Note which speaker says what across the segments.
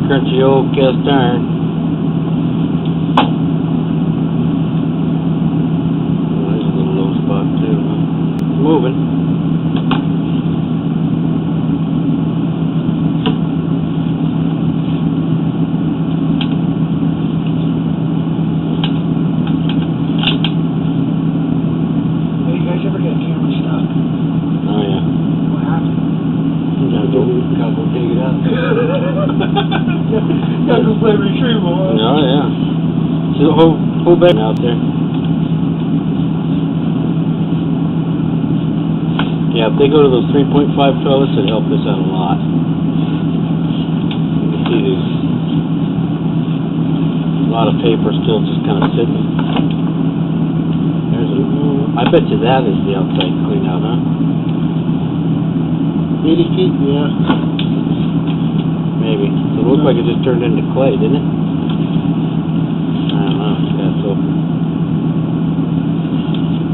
Speaker 1: Crunchy old cast iron. Oh, there's a little low spot too. It's moving.
Speaker 2: Hey, you guys ever get a camera stuck?
Speaker 1: Oh yeah.
Speaker 2: What happened?
Speaker 1: Gotta go dig it up.
Speaker 2: Gotta go play retrieval, huh?
Speaker 1: Oh yeah. See the whole bag out there. Yeah, if they go to those 3.5 trellis, it helped us out a lot. You can see there's a lot of paper still just kind of sitting. There's a. I bet you that is the outside clean out, huh? 80 feet, yeah. Maybe. It looked like it just turned into clay, didn't it? I don't know. That's open.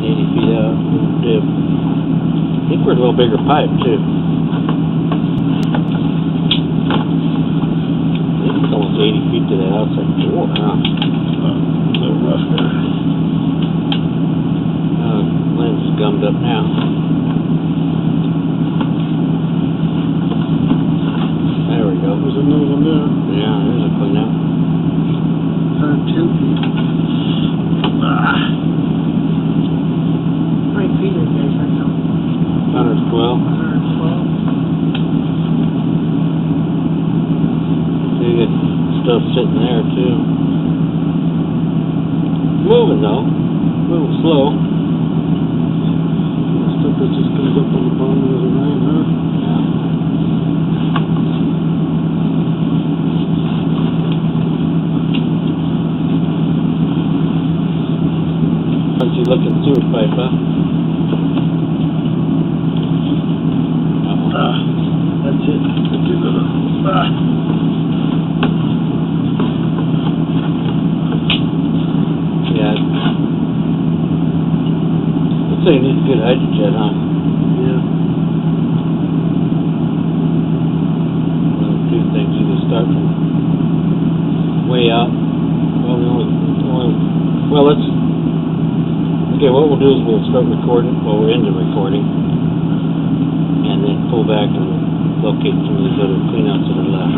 Speaker 1: 80 feet out. Little dip. I think we're a little bigger pipe, too. I think it's almost 80 feet to that outside door, huh?
Speaker 2: A little rough there.
Speaker 1: Lens is gummed up now. There we go.
Speaker 2: There's another one there.
Speaker 1: Yeah, there's a clean out.
Speaker 2: 110 feet. How many feet is this right now?
Speaker 1: 112.
Speaker 2: 112.
Speaker 1: See, good stuff sitting there, too. Moving, though. A little slow.
Speaker 2: Stuff that just comes up on the bottom of the rain, huh?
Speaker 1: Yeah. Punchy looking sewer pipe, huh?
Speaker 2: That's it. That's it.
Speaker 1: Yeah. I'd say it needs a good hydrojet, huh?
Speaker 2: Yeah.
Speaker 1: One of the two things, either start from way out. Well, let's. Okay, what we'll do is we'll start recording. Well, we're into recording. And then pull back and locate some of these other cleanouts that are left.